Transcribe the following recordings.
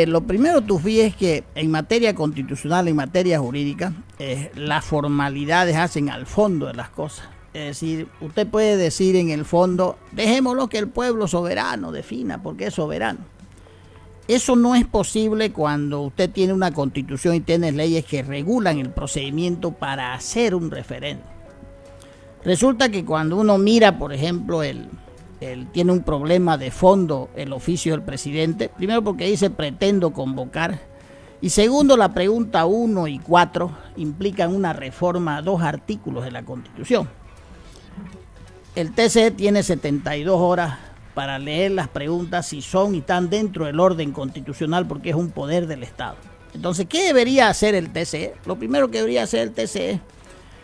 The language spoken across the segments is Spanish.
Lo primero, Tufi, es que en materia constitucional, en materia jurídica, las formalidades hacen al fondo de las cosas. Es decir, usted puede decir en el fondo, dejémoslo que el pueblo soberano defina, porque es soberano. Eso no es posible cuando usted tiene una constitución y tiene leyes que regulan el procedimiento para hacer un referéndum. Resulta que cuando uno mira, por ejemplo, tiene un problema de fondo el oficio del presidente, primero porque dice pretendo convocar, y segundo, la pregunta 1 y 4 implican una reforma a 2 artículos de la Constitución. El TCE tiene 72 horas para leer las preguntas si son y están dentro del orden constitucional, porque es un poder del Estado. Entonces, ¿qué debería hacer el TCE? Lo primero que debería hacer el TCE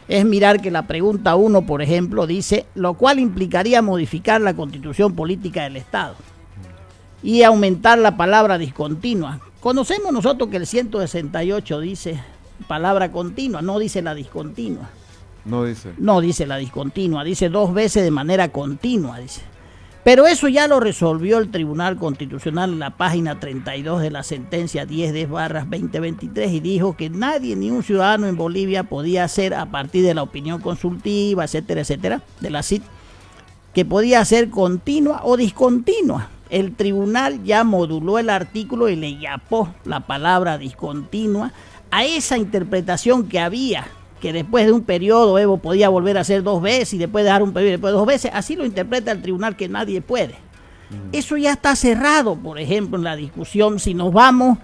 es mirar que la pregunta 1, por ejemplo, dice, lo cual implicaría modificar la constitución política del Estado y aumentar la palabra discontinua. Conocemos nosotros que el 168 dice palabra continua, no dice la discontinua. No dice la discontinua, dice 2 veces de manera continua, dice. Pero eso ya lo resolvió el Tribunal Constitucional en la página 32 de la sentencia 10-2023 y dijo que nadie, ni un ciudadano en Bolivia podía hacer, a partir de la opinión consultiva, etcétera, etcétera, de la CIT, que podía ser continua o discontinua. El tribunal ya moduló el artículo y le yapó la palabra discontinua a esa interpretación que había, que después de un periodo Evo podía volver a hacer 2 veces y después dejar un periodo y después 2 veces, así lo interpreta el tribunal, que nadie puede. Eso ya está cerrado, por ejemplo, en la discusión. Si nos vamos...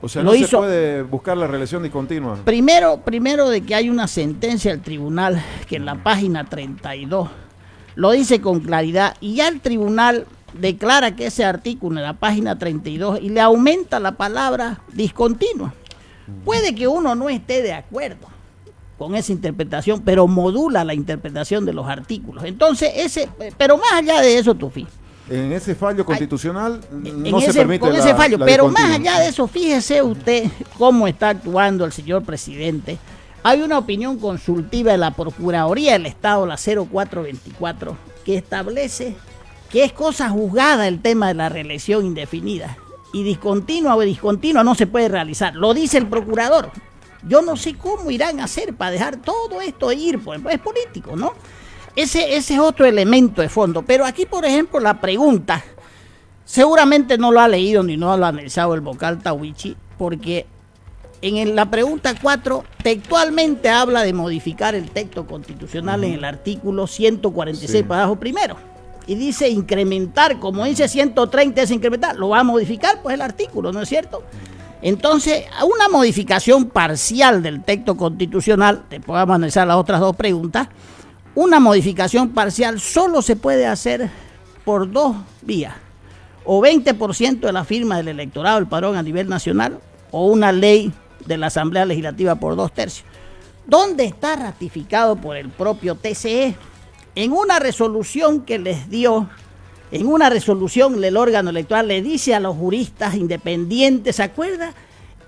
O sea, no se puede buscar la reelección discontinua. Primero de que hay una sentencia del tribunal que en la página 32 lo dice con claridad, y ya el tribunal declara que ese artículo en la página 32 y le aumenta la palabra discontinua. Puede que uno no esté de acuerdo con esa interpretación, pero modula la interpretación de los artículos. Entonces, pero más allá de eso, Tufi, en ese fallo constitucional no se permite con ese fallo, pero más allá de eso, fíjese usted cómo está actuando el señor presidente. Hay una opinión consultiva de la Procuraduría del Estado, la 0424, que establece que es cosa juzgada el tema de la reelección indefinida, y discontinua o discontinua no se puede realizar. Lo dice el procurador. Yo no sé cómo irán a hacer para dejar todo esto ir, pues es político, ¿no? Ese es otro elemento de fondo. Pero aquí, por ejemplo, la pregunta, seguramente no lo ha leído ni no lo ha analizado el vocal Tawichi, porque en la pregunta 4 textualmente habla de modificar el texto constitucional en el artículo 146 para abajo primero. Y dice incrementar, como dice 130 es incrementar, lo va a modificar pues el artículo, ¿no es cierto? Entonces, una modificación parcial del texto constitucional, te podemos analizar las otras 2 preguntas, una modificación parcial solo se puede hacer por 2 vías, o 20% de la firma del electorado del padrón a nivel nacional, o una ley de la Asamblea Legislativa por 2/3. ¿Dónde está ratificado por el propio TCE? En una resolución que les dio. En una resolución el órgano electoral le dice a los juristas independientes, ¿se acuerda?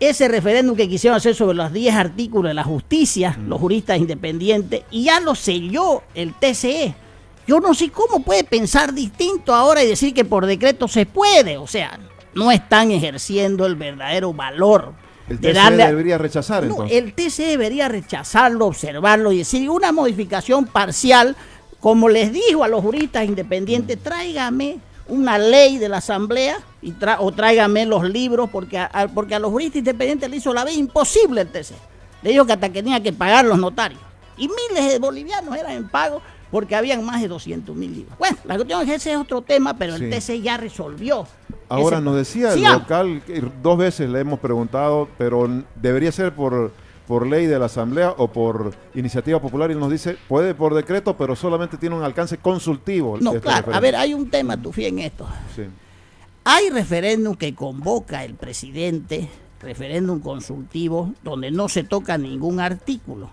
Ese referéndum que quisieron hacer sobre los 10 artículos de la justicia, los juristas independientes, y ya lo selló el TCE. Yo no sé cómo puede pensar distinto ahora y decir que por decreto se puede. O sea, no están ejerciendo el verdadero valor. El TCE debería rechazar, no, entonces. El TCE debería rechazarlo, observarlo y decir una modificación parcial. Como les dijo a los juristas independientes, tráigame una ley de la Asamblea o tráigame los libros, porque a los juristas independientes le hizo la vida imposible el TCE. Le dijo que hasta que tenía que pagar los notarios. Y miles de bolivianos eran en pago porque habían más de 200,000 libros. Bueno, la cuestión es que ese es otro tema, pero el TCE ya resolvió. Ahora nos decía el local, 2 veces le hemos preguntado, pero debería ser por ley de la Asamblea o por iniciativa popular, y nos dice, puede por decreto, pero solamente tiene un alcance consultivo. No, claro, a ver, hay un tema, Tufi, en esto. Sí. Hay referéndum que convoca el presidente, referéndum consultivo, donde no se toca ningún artículo.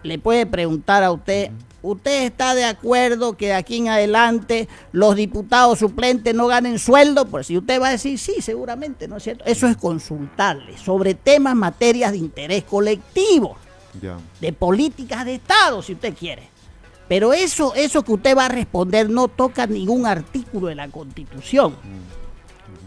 Le puede preguntar a usted, ¿usted está de acuerdo que de aquí en adelante los diputados suplentes no ganen sueldo? Pues si usted va a decir sí, seguramente, ¿no es cierto? Eso es consultarle sobre temas, materias de interés colectivo, de políticas de Estado, si usted quiere. Pero eso que usted va a responder no toca ningún artículo de la Constitución.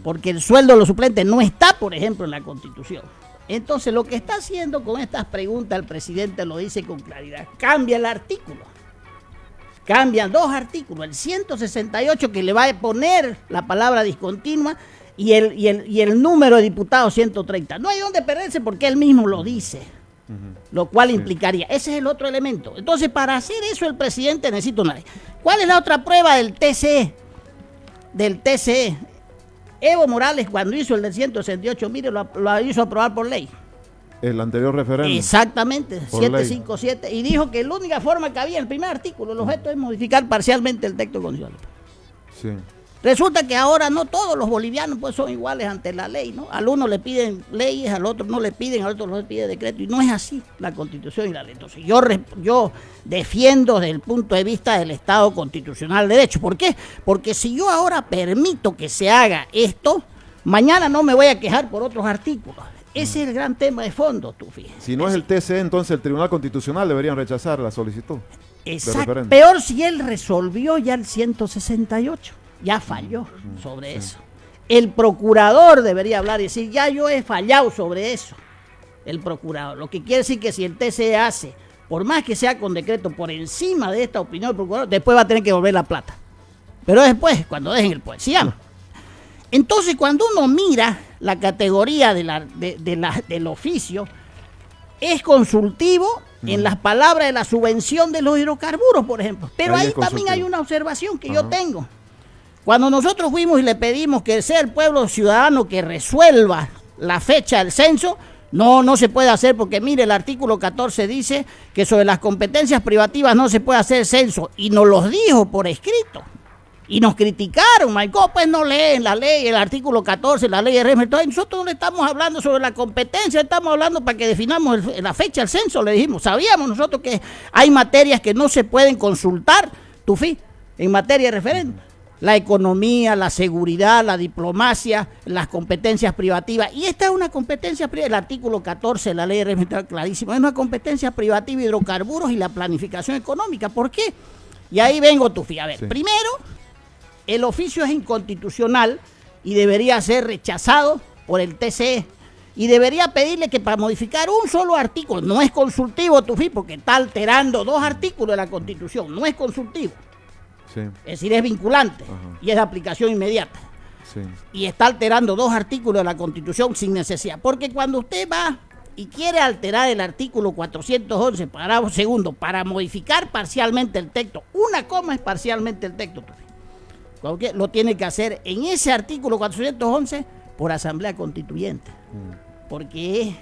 porque el sueldo de los suplentes no está, por ejemplo, en la Constitución. Entonces, lo que está haciendo con estas preguntas, el presidente lo dice con claridad, cambia el artículo. Cambian 2 artículos, el 168 que le va a poner la palabra discontinua y el número de diputados 130. No hay donde perderse porque él mismo lo dice, lo cual implicaría. Ese es el otro elemento. Entonces, para hacer eso el presidente necesita una ley. ¿Cuál es la otra prueba del TCE? Evo Morales, cuando hizo el del 168, mire, lo hizo aprobar por ley. El anterior referéndum. Exactamente, 757. Y dijo que la única forma que había en el primer artículo, el objeto es modificar parcialmente el texto constitucional. Sí. Resulta que ahora no todos los bolivianos pues son iguales ante la ley, ¿no? Al uno le piden leyes, al otro no le piden, al otro no le pide decreto. Y no es así la Constitución y la ley. Entonces yo defiendo desde el punto de vista del Estado constitucional de derecho. ¿Por qué? Porque si yo ahora permito que se haga esto, mañana no me voy a quejar por otros artículos. Ese es el gran tema de fondo, tú fíjate. Si no es el TCE, entonces el Tribunal Constitucional deberían rechazar la solicitud. Exacto. Peor si él resolvió ya el 168. Ya falló sobre eso. El procurador debería hablar y decir, ya yo he fallado sobre eso. El procurador. Lo que quiere decir que si el TCE hace, por más que sea con decreto, por encima de esta opinión del procurador, después va a tener que devolver la plata. Pero después, cuando dejen el poder, sigamos. Entonces, cuando uno mira la categoría del oficio, es consultivo en las palabras de la subvención de los hidrocarburos, por ejemplo. Pero ahí también hay una observación que yo tengo. Cuando nosotros fuimos y le pedimos que sea el pueblo ciudadano que resuelva la fecha del censo, no se puede hacer porque, mire, el artículo 14 dice que sobre las competencias privativas no se puede hacer censo. Y nos los dijo por escrito. Y nos criticaron, Michael, pues no leen la ley, el artículo 14, la ley de régimen. Entonces nosotros no le estamos hablando sobre la competencia, estamos hablando para que definamos la fecha del censo, le dijimos. Sabíamos nosotros que hay materias que no se pueden consultar, Tufi, en materia de referéndum. La economía, la seguridad, la diplomacia, las competencias privativas. Y esta es una competencia privativa, el artículo 14 de la ley de régimen está clarísimo, es una competencia privativa, hidrocarburos y la planificación económica. ¿Por qué? Y ahí vengo, Tufi. A ver, primero, el oficio es inconstitucional y debería ser rechazado por el TCE. Y debería pedirle que para modificar un solo artículo, no es consultivo, Tufi, porque está alterando 2 artículos de la Constitución, no es consultivo. Sí. Es decir, es vinculante. Ajá. Y es de aplicación inmediata. Sí. Y está alterando 2 artículos de la Constitución sin necesidad. Porque cuando usted va y quiere alterar el artículo 411, parágrafo segundo, para modificar parcialmente el texto, una coma es parcialmente el texto, Tufi. Lo tiene que hacer en ese artículo 411 por asamblea constituyente. Porque es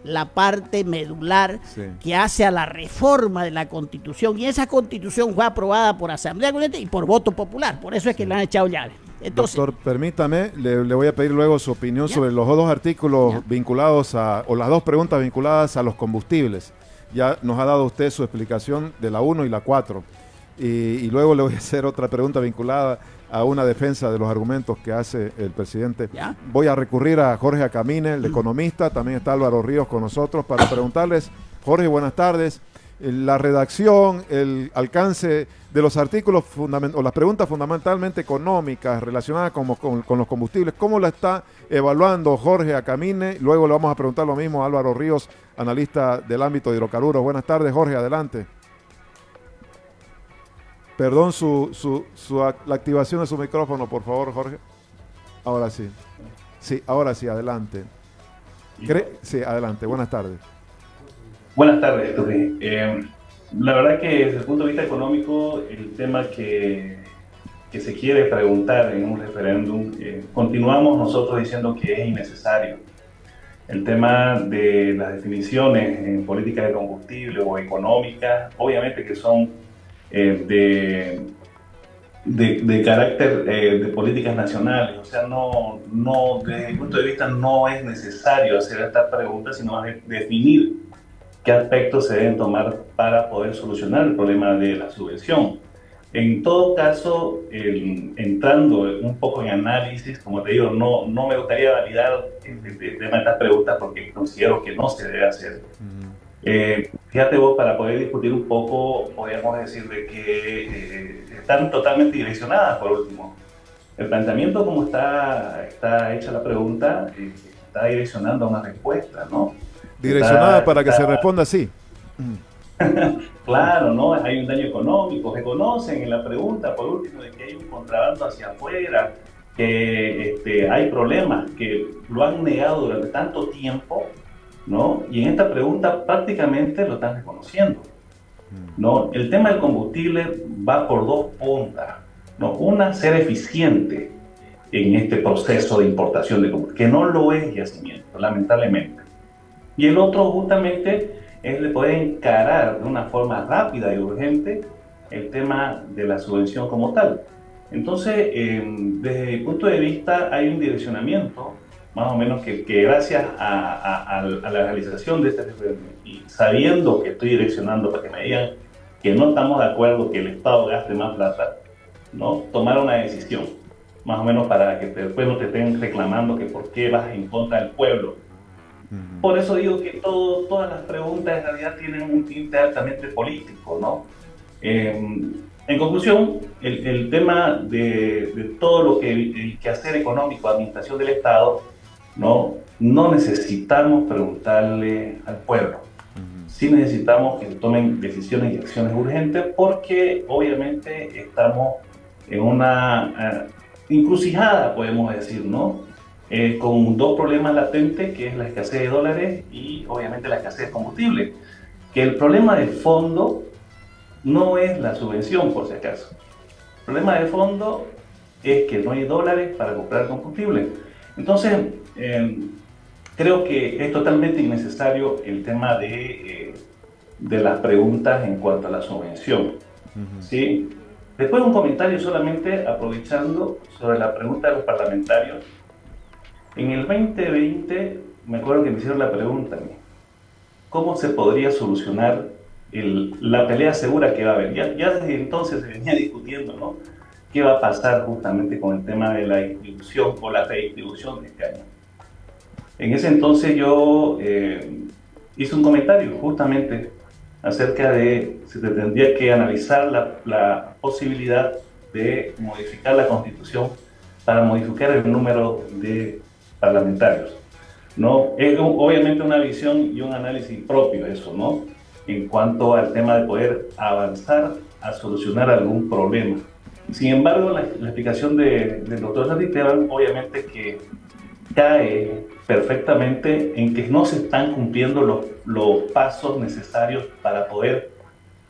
la parte medular que hace a la reforma de la Constitución, y esa Constitución fue aprobada por Asamblea Constituyente y por voto popular, por eso es que le han echado llave. Entonces, doctor, permítame, le voy a pedir luego su opinión sobre los 2 artículos vinculados o las 2 preguntas vinculadas a los combustibles. Ya nos ha dado usted su explicación de la 1 y la 4, y luego le voy a hacer otra pregunta vinculada a una defensa de los argumentos que hace el presidente. Voy a recurrir a Jorge Acamine, el economista, también está Álvaro Ríos con nosotros para preguntarles. Jorge, buenas tardes. La redacción, el alcance de los artículos o las preguntas fundamentalmente económicas relacionadas con los combustibles, ¿cómo la está evaluando Jorge Acamine? Luego le vamos a preguntar lo mismo a Álvaro Ríos, analista del ámbito de hidrocarburos. Buenas tardes, Jorge, adelante. Perdón, la activación de su micrófono, por favor, Jorge. Ahora sí. Sí, ahora sí, adelante. Sí, adelante. Buenas tardes. Buenas tardes, Tufi. La verdad que desde el punto de vista económico, el tema que se quiere preguntar en un referéndum, continuamos nosotros diciendo que es innecesario. El tema de las definiciones en política de combustible o económica, obviamente que son de carácter de políticas nacionales, o sea, no, desde mi punto de vista no es necesario hacer esta pregunta, sino definir qué aspectos se deben tomar para poder solucionar el problema de la subvención. En todo caso, entrando un poco en análisis, como te digo, no me gustaría validar el tema de estas preguntas porque considero que no se debe hacer. Fíjate vos, para poder discutir un poco, podríamos decir de que están totalmente direccionadas, por último. El planteamiento como está hecha la pregunta, está direccionando a una respuesta, ¿no? Direccionada para que se responda así. Claro, ¿no? Hay un daño económico. Reconocen en la pregunta, por último, de que hay un contrabando hacia afuera, que hay problemas, que lo han negado durante tanto tiempo, ¿no? Y en esta pregunta prácticamente lo están reconociendo, ¿no? El tema del combustible va por dos puntas, ¿no? Una, ser eficiente en este proceso de importación de combustible, que no lo es Yacimiento, lamentablemente. Y el otro justamente es de poder encarar de una forma rápida y urgente el tema de la subvención como tal. Entonces, desde mi punto de vista, hay un direccionamiento, más o menos, que gracias a la realización de este referéndum, y sabiendo que estoy direccionando para que me digan que no estamos de acuerdo que el Estado gaste más plata, ¿no? Tomar una decisión, más o menos, para que después no te estén reclamando que por qué vas en contra del pueblo. Por eso digo que todas las preguntas en realidad tienen un tinte altamente político, ¿no? En conclusión, el tema de todo lo que el quehacer económico, administración del Estado, no necesitamos preguntarle al pueblo. Sí necesitamos que se tomen decisiones y acciones urgentes, porque obviamente estamos en una encrucijada, podemos decir, ¿no? Con dos problemas latentes, que es la escasez de dólares y obviamente la escasez de combustible. Que el problema de fondo no es la subvención, por si acaso. El problema de fondo es que no hay dólares para comprar combustible. Entonces, creo que es totalmente innecesario el tema de las preguntas en cuanto a la subvención. ¿Sí? Después un comentario solamente aprovechando sobre la pregunta de los parlamentarios. En el 2020, me acuerdo que me hicieron la pregunta, ¿cómo se podría solucionar la pelea segura que va a haber? Ya desde entonces se venía discutiendo, ¿no? ¿Qué va a pasar justamente con el tema de la distribución o la redistribución de este año? En ese entonces yo hice un comentario justamente acerca de si se tendría que analizar la posibilidad de modificar la Constitución para modificar el número de parlamentarios, ¿no? Es obviamente una visión y un análisis propio eso, ¿no? En cuanto al tema de poder avanzar a solucionar algún problema. Sin embargo, la explicación del doctor Santisteban obviamente que cae perfectamente en que no se están cumpliendo los pasos necesarios para poder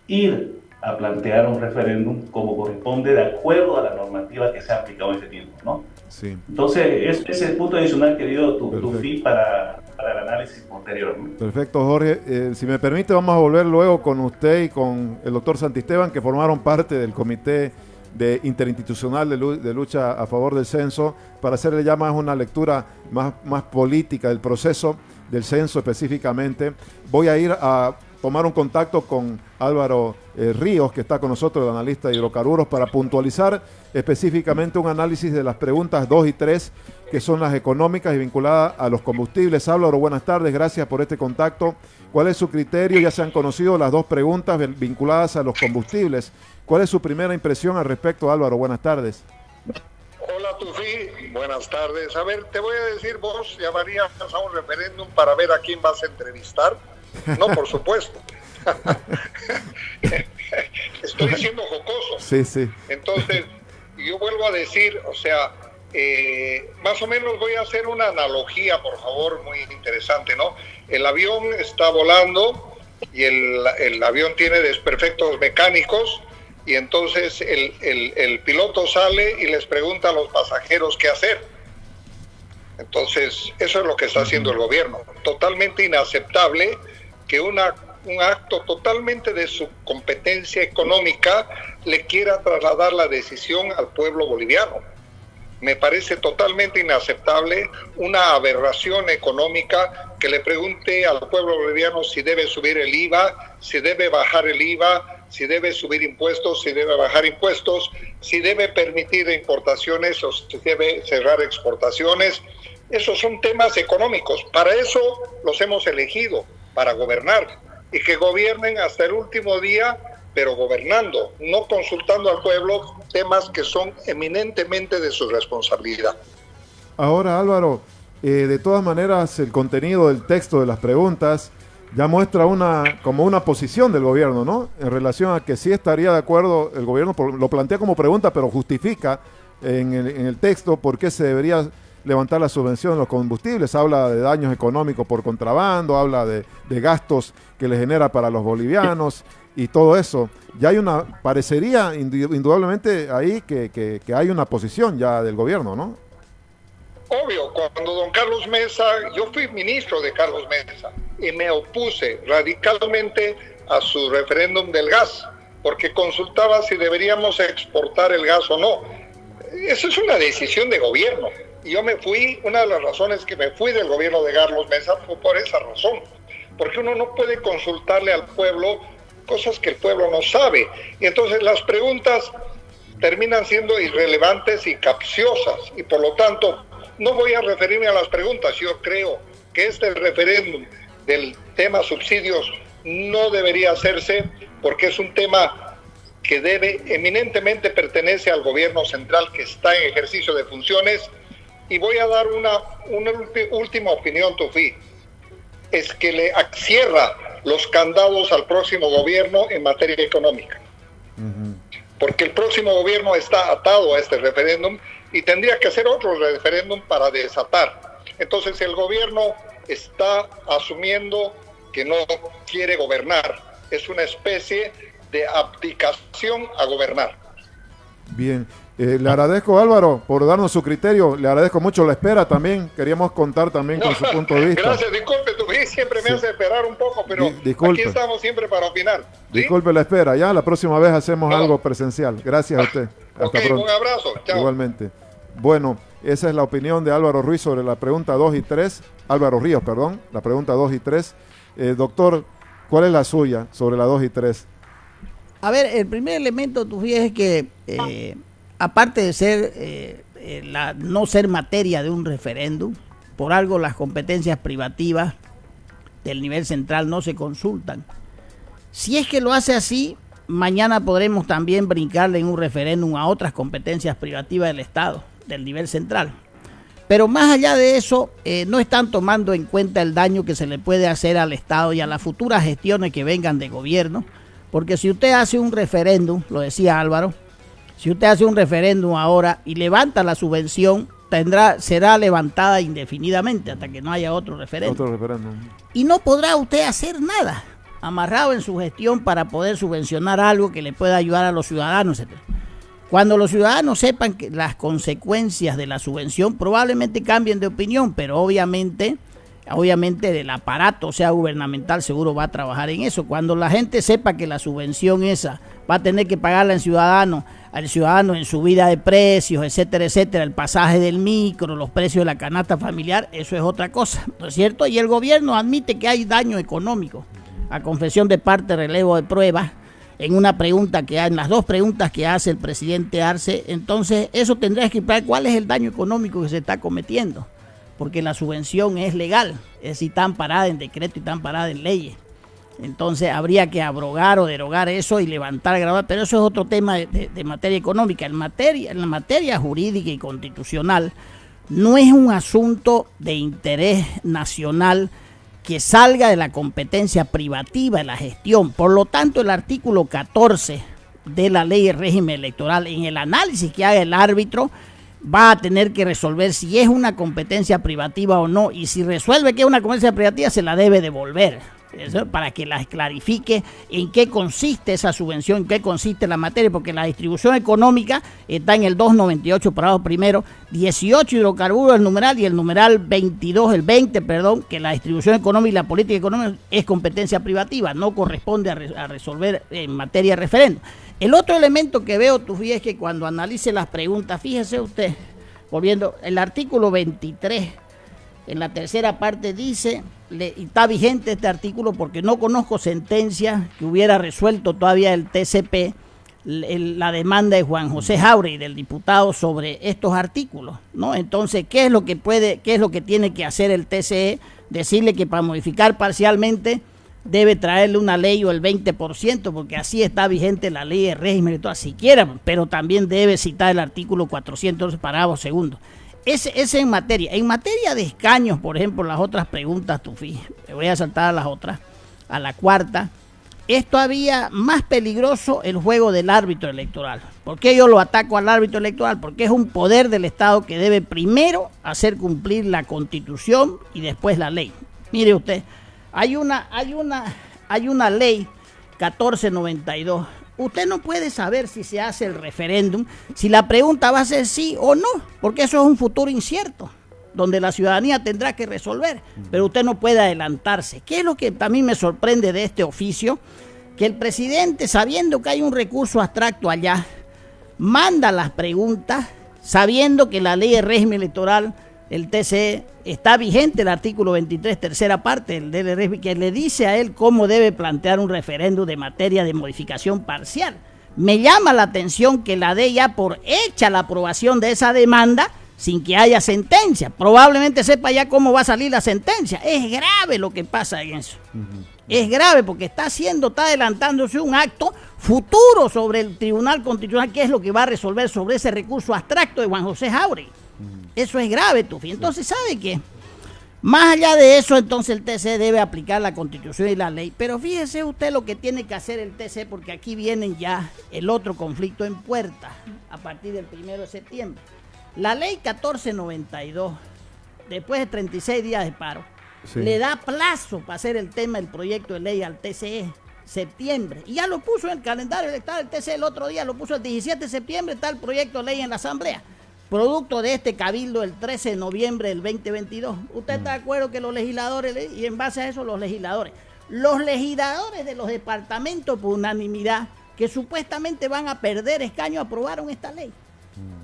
ir a plantear un referéndum como corresponde de acuerdo a la normativa que se ha aplicado en este tiempo, ¿no? Sí. Entonces, ese es el punto adicional que dio tu FI para el análisis posterior, ¿no? Perfecto, Jorge. Si me permite, vamos a volver luego con usted y con el doctor Santisteban, que formaron parte del Comité Interinstitucional de Lucha a Favor del Censo, para hacerle ya más una lectura más política del proceso del censo específicamente. Voy a ir a tomar un contacto con Álvaro Ríos, que está con nosotros, el analista de hidrocarburos, para puntualizar específicamente un análisis de las preguntas 2 y 3, que son las económicas y vinculadas a los combustibles. Álvaro, buenas tardes, gracias por este contacto. ¿Cuál es su criterio? Ya se han conocido las dos preguntas vinculadas a los combustibles. ¿Cuál es su primera impresión al respecto, Álvaro? Buenas tardes. Hola, Tufi, buenas tardes. A ver, te voy a decir, vos llamarías a un referéndum para ver a quién vas a entrevistar. No, por supuesto. Estoy siendo jocoso. Sí, sí. Entonces, yo vuelvo a decir, o sea, más o menos voy a hacer una analogía, por favor, muy interesante, ¿no? El avión está volando y el avión tiene desperfectos mecánicos, y entonces el piloto sale y les pregunta a los pasajeros qué hacer. Entonces, eso es lo que está haciendo el gobierno. Totalmente inaceptable que un acto totalmente de su competencia económica le quiera trasladar la decisión al pueblo boliviano. Me parece totalmente inaceptable una aberración económica que le pregunte al pueblo boliviano si debe subir el IVA, si debe bajar el IVA, si debe subir impuestos, si debe bajar impuestos, si debe permitir importaciones o si debe cerrar exportaciones. Esos son temas económicos. Para eso los hemos elegido, para gobernar, y que gobiernen hasta el último día pero gobernando, no consultando al pueblo temas que son eminentemente de su responsabilidad. Ahora, Álvaro, de todas maneras, el contenido del texto de las preguntas ya muestra como una posición del gobierno, ¿no? En relación a que sí estaría de acuerdo, el gobierno lo plantea como pregunta, pero justifica en el texto por qué se debería levantar la subvención de los combustibles. Habla de daños económicos por contrabando, habla de gastos que le genera para los bolivianos y todo eso. Ya parecería indudablemente ahí que hay una posición ya del gobierno, ¿no? Obvio, cuando don Carlos Mesa, yo fui ministro de Carlos Mesa y me opuse radicalmente a su referéndum del gas, porque consultaba si deberíamos exportar el gas o no. Eso es una decisión de gobierno. Y yo me fui, una de las razones que me fui del gobierno de Carlos Mesa fue por esa razón, porque uno no puede consultarle al pueblo cosas que el pueblo no sabe. Y entonces las preguntas terminan siendo irrelevantes y capciosas, y por lo tanto no voy a referirme a las preguntas. Yo creo que este referéndum del tema subsidios no debería hacerse porque es un tema que eminentemente pertenece al gobierno central que está en ejercicio de funciones. Y voy a dar una última opinión, Tufi. Es que le cierra los candados al próximo gobierno en materia económica. Porque el próximo gobierno está atado a este referéndum y tendría que hacer otro referéndum para desatar. Entonces el gobierno está asumiendo que no quiere gobernar. Es una especie de abdicación a gobernar. Bien. Le agradezco, Álvaro, por darnos su criterio. Le agradezco mucho la espera también. Queríamos contar también con su punto de vista. Gracias, disculpe, tú siempre me hace esperar un poco, pero aquí estamos siempre para opinar. ¿Sí? Disculpe la espera, ya la próxima vez hacemos algo presencial. Gracias a usted. Hasta pronto. Un abrazo. Chao. Igualmente. Bueno, esa es la opinión de Álvaro Ruiz sobre la pregunta 2 y 3. Álvaro Ríos, perdón, la pregunta 2 y 3. Doctor, ¿cuál es la suya sobre la 2 y 3? A ver, el primer elemento, tú fíjate que aparte de ser no ser materia de un referéndum, por algo las competencias privativas del nivel central no se consultan. Si es que lo hace así, mañana podremos también brincarle en un referéndum a otras competencias privativas del Estado, del nivel central. Pero más allá de eso, no están tomando en cuenta el daño que se le puede hacer al Estado y a las futuras gestiones que vengan de gobierno, porque si usted hace un referéndum, lo decía Álvaro, si usted hace un referéndum ahora y levanta la subvención, será levantada indefinidamente hasta que no haya otro referéndum. Y no podrá usted hacer nada amarrado en su gestión para poder subvencionar algo que le pueda ayudar a los ciudadanos, etc. Cuando los ciudadanos sepan que las consecuencias de la subvención, probablemente cambien de opinión, pero obviamente el aparato, sea gubernamental, seguro va a trabajar en eso. Cuando la gente sepa que la subvención esa va a tener que pagarla al ciudadano en subida de precios, etcétera, etcétera, el pasaje del micro, los precios de la canasta familiar, eso es otra cosa, ¿no es cierto? Y el gobierno admite que hay daño económico, a confesión de parte, relevo de pruebas, en las dos preguntas que hace el presidente Arce. Entonces eso tendría que explicar cuál es el daño económico que se está cometiendo, porque la subvención es legal, es decir, está amparada en decreto y está amparada en leyes. Entonces habría que abrogar o derogar eso y levantar, grabar, pero eso es otro tema de materia económica. En la materia jurídica y constitucional no es un asunto de interés nacional que salga de la competencia privativa de la gestión. Por lo tanto, el artículo 14 de la ley de régimen electoral, en el análisis que haga el árbitro, va a tener que resolver si es una competencia privativa o no, y si resuelve que es una competencia privativa, se la debe devolver. Eso, para que las clarifique en qué consiste esa subvención, en qué consiste la materia, porque la distribución económica está en el 298, parado primero, 18 hidrocarburos el numeral, y el numeral 22, el 20, perdón, que la distribución económica y la política económica es competencia privativa, no corresponde a resolver en materia de referéndum. El otro elemento que veo, Tufi, es que cuando analice las preguntas, fíjese usted, volviendo, el artículo 23, en la tercera parte dice, y está vigente este artículo porque no conozco sentencia que hubiera resuelto todavía el TCP la demanda de Juan José Jauregui, del diputado, sobre estos artículos, ¿no? Entonces, ¿qué es lo que tiene que hacer el TCE? Decirle que para modificar parcialmente debe traerle una ley o el 20%, porque así está vigente la ley de régimen y todo, siquiera, pero también debe citar el artículo 400, parágrafo segundo. Ese en materia. En materia de escaños, por ejemplo, las otras preguntas, Tufi, me voy a saltar a las otras, a la cuarta. Es todavía más peligroso el juego del árbitro electoral. ¿Por qué yo lo ataco al árbitro electoral? Porque es un poder del Estado que debe primero hacer cumplir la Constitución y después la ley. Mire usted, hay una ley 1492. Usted no puede saber si se hace el referéndum, si la pregunta va a ser sí o no, porque eso es un futuro incierto, donde la ciudadanía tendrá que resolver, pero usted no puede adelantarse. ¿Qué es lo que también me sorprende de este oficio? Que el presidente, sabiendo que hay un recurso abstracto allá, manda las preguntas, sabiendo que la ley de régimen electoral, el TCE, está vigente, el artículo 23, tercera parte del régimen, que le dice a él cómo debe plantear un referéndum de materia de modificación parcial. Me llama la atención que la dé ya por hecha la aprobación de esa demanda, sin que haya sentencia. Probablemente sepa ya cómo va a salir la sentencia. Es grave lo que pasa en eso. Es grave porque está adelantándose un acto futuro sobre el Tribunal Constitucional, que es lo que va a resolver sobre ese recurso abstracto de Juan José Jáuregui. Eso es grave, Tufi. Entonces, ¿sabe qué? Más allá de eso, entonces el TC debe aplicar la Constitución y la ley. Pero fíjese usted lo que tiene que hacer el TC, porque aquí vienen ya el otro conflicto en puerta a partir del 1 de septiembre. La ley 1492, después de 36 días de paro, le da plazo para hacer el tema del proyecto de ley al TCE, septiembre. Y ya lo puso en el calendario electoral, el TCE el otro día lo puso el 17 de septiembre, está el proyecto de ley en la Asamblea, producto de este cabildo el 13 de noviembre del 2022. ¿Usted está de acuerdo que los legisladores, y en base a eso los legisladores de los departamentos por unanimidad, que supuestamente van a perder escaños, aprobaron esta ley?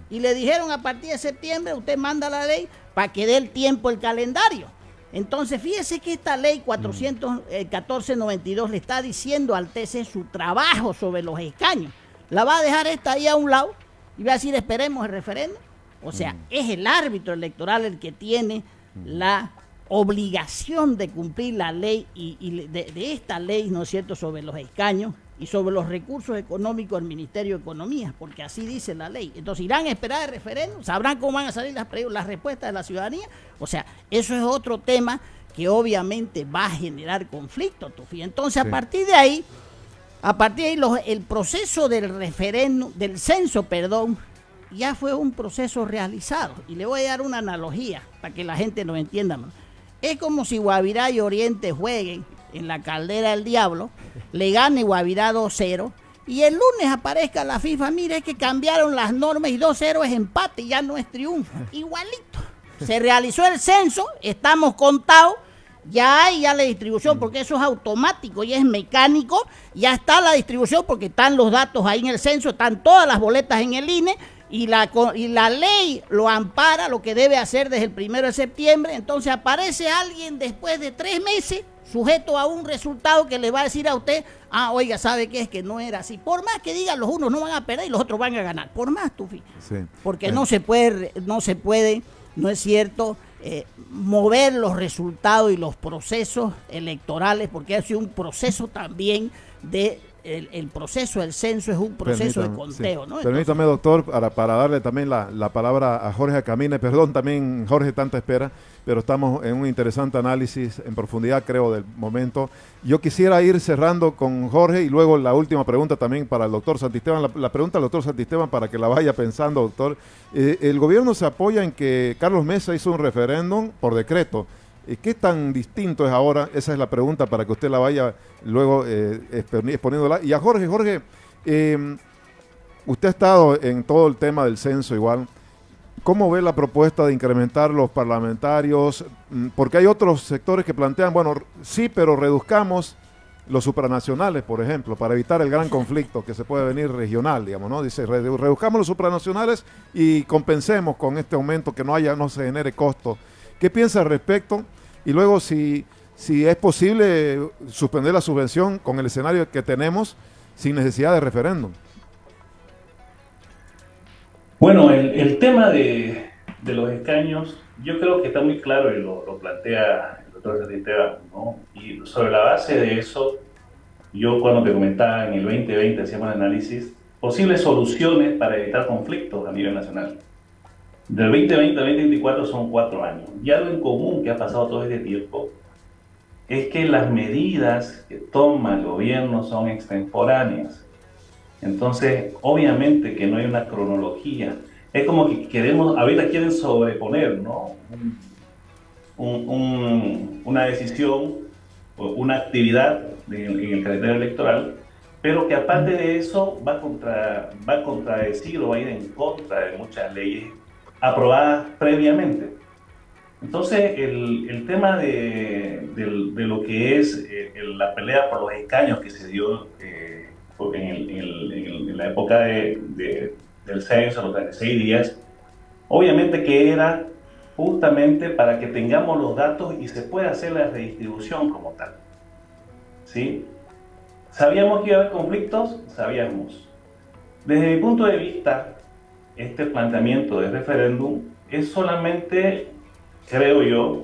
Y le dijeron a partir de septiembre usted manda la ley para que dé el tiempo el calendario. Entonces fíjese que esta ley 1492 le está diciendo al TC su trabajo sobre los escaños. La va a dejar esta ahí a un lado y va a decir esperemos el referéndum. O sea, es el árbitro electoral el que tiene la obligación de cumplir la ley y de esta ley, ¿no es cierto?, sobre los escaños y sobre los recursos económicos del Ministerio de Economía, porque así dice la ley. Entonces, ¿irán a esperar el referéndum? ¿Sabrán cómo van a salir las respuestas de la ciudadanía? O sea, eso es otro tema que obviamente va a generar conflicto, Tufi. Entonces, sí. a partir de ahí, el proceso del referéndum, del censo, ya fue un proceso realizado. Y le voy a dar una analogía para que la gente lo entienda más. Es como si Guavirá y Oriente jueguen en la caldera del diablo, le gane Guavirá 2-0 y el lunes aparezca la FIFA, mire, es que cambiaron las normas y 2-0 es empate, ya no es triunfo. Igualito. Se realizó el censo, estamos contados, ya hay la distribución, porque eso es automático y es mecánico, ya está la distribución porque están los datos ahí en el censo, están todas las boletas en el INE, y la ley lo ampara, lo que debe hacer desde el 1 de septiembre. Entonces aparece alguien después de 3 meses sujeto a un resultado que le va a decir a usted, oiga, ¿sabe qué? Es que no era así. Por más que digan los unos no van a perder y los otros van a ganar, por más, Tufi. Sí. Porque no se puede, no es cierto, mover los resultados y los procesos electorales, porque ha sido un proceso también de... El proceso del censo es un proceso de conteo, sí. ¿No? Permítame, doctor, para darle también la palabra a Jorge Acamine. Perdón, también, Jorge, tanta espera, pero estamos en un interesante análisis en profundidad, creo, del momento. Yo quisiera ir cerrando con Jorge y luego la última pregunta también para el doctor Santisteban. La pregunta al doctor Santisteban para que la vaya pensando, doctor. El gobierno se apoya en que Carlos Mesa hizo un referéndum por decreto. ¿Qué tan distinto es ahora? Esa es la pregunta para que usted la vaya luego exponiéndola. Y a Jorge, usted ha estado en todo el tema del censo igual. ¿Cómo ve la propuesta de incrementar los parlamentarios? Porque hay otros sectores que plantean, bueno, sí, pero reduzcamos los supranacionales, por ejemplo, para evitar el gran conflicto que se puede venir regional, digamos, ¿no? Dice, reduzcamos los supranacionales y compensemos con este aumento que no se genere costo. ¿Qué piensa al respecto? Y luego, si es posible suspender la subvención con el escenario que tenemos sin necesidad de referéndum. Bueno, el tema de los escaños, yo creo que está muy claro y lo plantea el doctor doctor Santisteban, ¿no? Y sobre la base de eso, yo cuando te comentaba en el 2020 hacíamos el análisis, posibles soluciones para evitar conflictos a nivel nacional. Del 2020 al 2024 son 4 años. Y algo en común que ha pasado todo este tiempo es que las medidas que toma el gobierno son extemporáneas. Entonces, obviamente que no hay una cronología. Es como que ahorita quieren sobreponer, ¿no? Una decisión o una actividad en el calendario electoral, pero que aparte de eso va a contradecir o va a ir en contra de muchas leyes aprobadas previamente. Entonces, el tema de lo que es la pelea por los escaños que se dio en la época del censo, los 36 días, obviamente que era justamente para que tengamos los datos y se pueda hacer la redistribución como tal. ¿Sí? ¿Sabíamos que iba a haber conflictos? Sabíamos. Desde mi punto de vista, este planteamiento de referéndum es solamente, creo yo,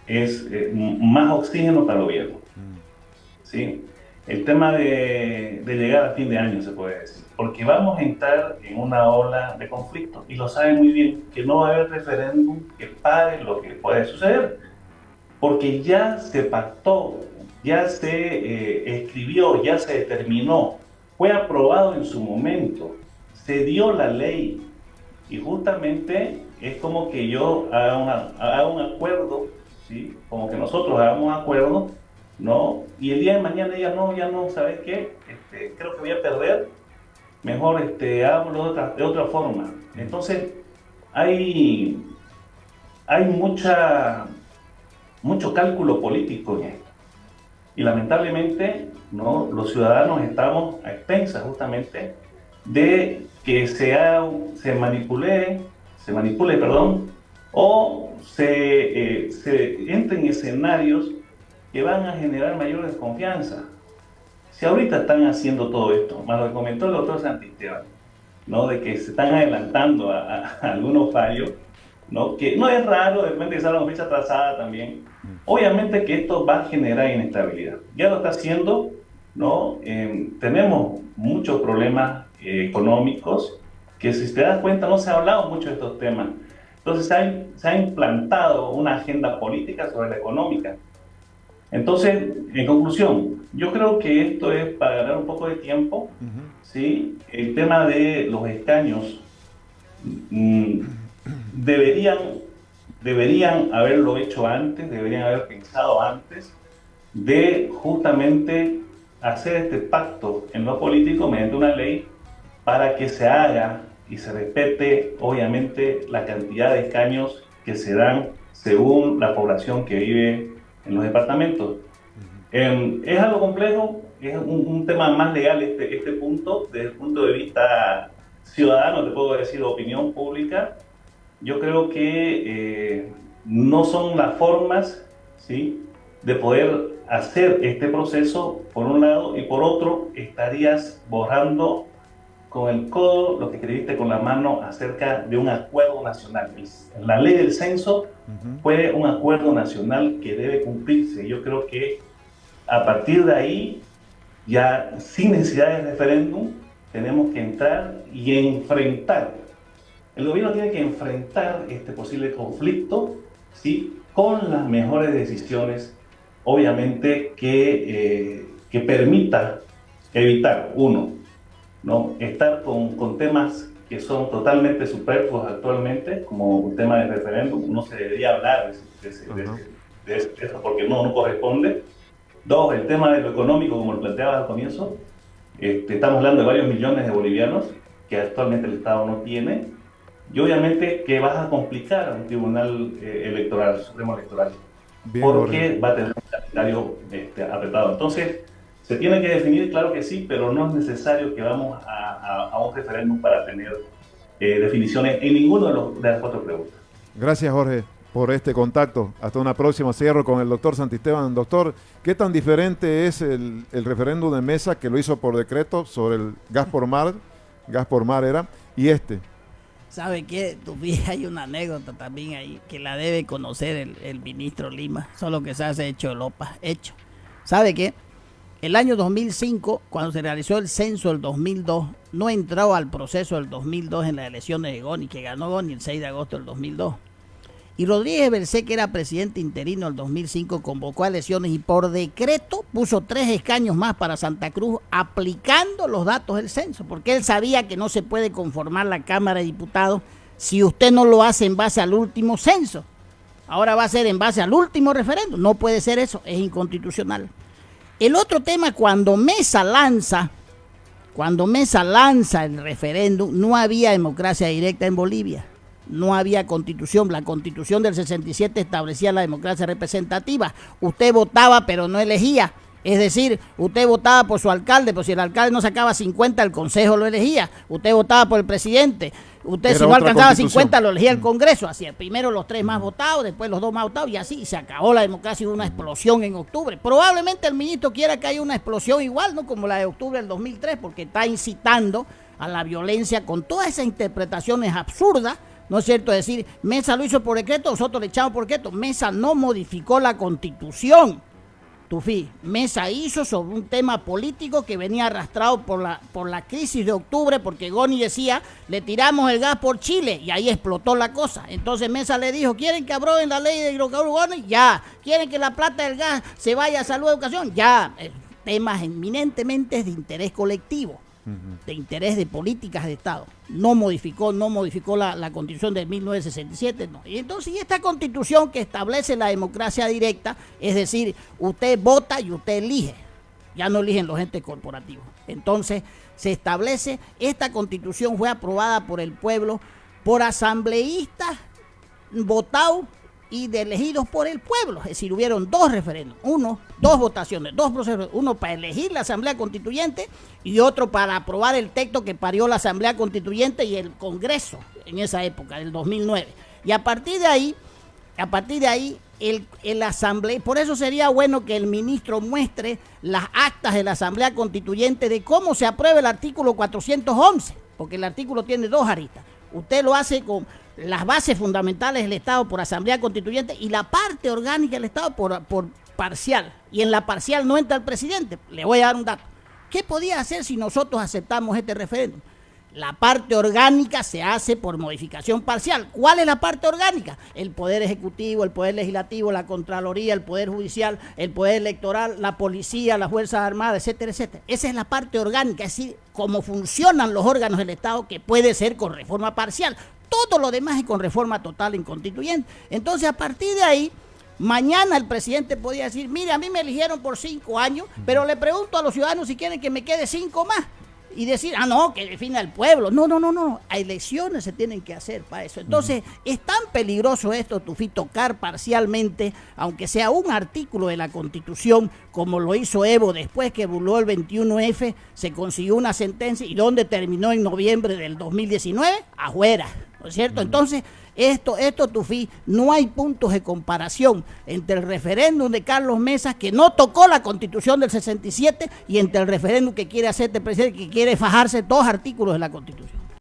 es más oxígeno para el gobierno. ¿Sí? El tema de llegar a fin de año, se puede decir, porque vamos a entrar en una ola de conflicto y lo saben muy bien, que no va a haber referéndum que pare lo que puede suceder, porque ya se pactó, ya se escribió, ya se determinó, fue aprobado en su momento, se dio la ley y justamente es como que yo haga un acuerdo, ¿sí? Como que nosotros hagamos un acuerdo, ¿no? Y el día de mañana ya no, ¿sabes qué? Creo que voy a perder, mejor hagámoslo de otra forma. Entonces, hay mucho cálculo político en esto. Y lamentablemente, ¿no? Los ciudadanos estamos a expensas justamente de que se manipule, o se entre en escenarios que van a generar mayor desconfianza. Si ahorita están haciendo todo esto, más lo que comentó el doctor Santisteban, ¿no? De que se están adelantando a algunos fallos, ¿no? Que no es raro, de repente que salga una fecha atrasada también. Obviamente que esto va a generar inestabilidad. Ya lo está haciendo, ¿no? Tenemos muchos problemas económicos que, si te das cuenta, no se ha hablado mucho de estos temas. Entonces se ha implantado una agenda política sobre la económica. Entonces, en conclusión, yo creo que esto es para ganar un poco de tiempo, ¿sí? El tema de los escaños deberían haberlo hecho antes, deberían haber pensado antes de justamente hacer este pacto en lo político mediante una ley para que se haga y se respete, obviamente, la cantidad de escaños que se dan según la población que vive en los departamentos. Es algo complejo, es un tema más legal este punto, desde el punto de vista ciudadano, te puedo decir, opinión pública. Yo creo que no son las formas, ¿sí?, de poder hacer este proceso, por un lado, y por otro, estarías borrando con el codo lo que escribiste con la mano acerca de un acuerdo nacional. La ley del censo fue un acuerdo nacional que debe cumplirse. Yo creo que a partir de ahí, ya sin necesidad de referéndum, tenemos que entrar y enfrentar. El gobierno tiene que enfrentar este posible conflicto, ¿sí?, con las mejores decisiones, obviamente, que permita evitar, uno, ¿no?, estar con temas que son totalmente superfluos actualmente, como el tema del referéndum. No se debería hablar de eso porque no corresponde. Dos, el tema de lo económico, como lo planteabas al comienzo. Estamos hablando de varios millones de bolivianos que actualmente el Estado no tiene, y obviamente que vas a complicar a un tribunal electoral, Supremo Electoral, porque va a tener un calendario apretado. Entonces, se tiene que definir, claro que sí, pero no es necesario que vamos a un referéndum para tener definiciones en ninguno de las 4 preguntas. Gracias, Jorge, por este contacto. Hasta una próxima. Cierro con el doctor Santisteban. Doctor, ¿qué tan diferente es el referéndum de mesa que lo hizo por decreto sobre el gas por mar era, y este? ¿Sabe qué? Hay una anécdota también ahí que la debe conocer el ministro Lima, solo que se hace hecho lopa, hecho. ¿Sabe qué? El año 2005, cuando se realizó el censo del 2002, no entró al proceso del 2002 en las elecciones de Goni, que ganó Goni el 6 de agosto del 2002. Y Rodríguez Bercé, que era presidente interino del 2005, convocó a elecciones y por decreto puso 3 escaños más para Santa Cruz, aplicando los datos del censo, porque él sabía que no se puede conformar la Cámara de Diputados si usted no lo hace en base al último censo. Ahora va a ser en base al último referéndum. No puede ser eso, es inconstitucional. El otro tema, cuando Mesa lanza el referéndum, no había democracia directa en Bolivia. No había constitución. La constitución del 67 establecía la democracia representativa. Usted votaba pero no elegía. Es decir, usted votaba por su alcalde, pero si el alcalde no sacaba 50, el consejo lo elegía. Usted votaba por el presidente. Usted, si no alcanzaba 50, lo elegía el Congreso. Así, primero los 3 más votados, después los 2 más votados, y así se acabó la democracia. Hubo una explosión en octubre. Probablemente el ministro quiera que haya una explosión igual, no como la de octubre del 2003, porque está incitando a la violencia con todas esas interpretaciones absurdas. ¿No es cierto? Es decir, Mesa lo hizo por decreto, nosotros le echamos por decreto. Mesa no modificó la Constitución. Tufí, Mesa hizo sobre un tema político que venía arrastrado por la crisis de octubre, porque Goni decía, le tiramos el gas por Chile, y ahí explotó la cosa. Entonces Mesa le dijo, ¿quieren que aprueben la ley de hidrocarburos? Ya. ¿Quieren que la plata del gas se vaya a salud y educación? Ya. Temas eminentemente de interés colectivo, de interés de políticas de Estado. No modificó la Constitución de 1967, no. Y entonces, esta Constitución que establece la democracia directa, es decir, usted vota y usted elige, ya no eligen los entes corporativos. Entonces, se establece, esta Constitución fue aprobada por el pueblo, por asambleístas votados y elegidos por el pueblo. Es decir, hubieron 2 referéndums, 2 votaciones, 2 procesos, uno para elegir la Asamblea Constituyente y otro para aprobar el texto que parió la Asamblea Constituyente y el Congreso en esa época, del 2009. Y a partir de ahí, el Asamblea, por eso sería bueno que el ministro muestre las actas de la Asamblea Constituyente de cómo se aprueba el artículo 411, porque el artículo tiene 2 aristas. Usted lo hace con las bases fundamentales del Estado por Asamblea Constituyente y la parte orgánica del Estado por parcial. Y en la parcial no entra el presidente. Le voy a dar un dato. ¿Qué podía hacer si nosotros aceptamos este referéndum? La parte orgánica se hace por modificación parcial. ¿Cuál es la parte orgánica? El Poder Ejecutivo, el Poder Legislativo, la Contraloría, el Poder Judicial, el Poder Electoral, la Policía, las Fuerzas Armadas, etcétera, etcétera. Esa es la parte orgánica, es decir, cómo funcionan los órganos del Estado, que puede ser con reforma parcial. Todo lo demás es con reforma total en constituyente. Entonces, a partir de ahí, mañana el presidente podía decir, mire, a mí me eligieron por 5 años, pero le pregunto a los ciudadanos si quieren que me quede 5 más. Y decir, no, que defina el pueblo. No. Elecciones se tienen que hacer para eso. Entonces, es tan peligroso esto, Tufí, tocar parcialmente, aunque sea un artículo de la Constitución, como lo hizo Evo después que burló el 21F, se consiguió una sentencia, y donde terminó en noviembre del 2019, afuera, ¿no es cierto? Entonces, esto, Tufí, no hay puntos de comparación entre el referéndum de Carlos Mesa, que no tocó la Constitución del 67, y entre el referéndum que quiere hacer este presidente, que quiere fajarse 2 artículos de la Constitución.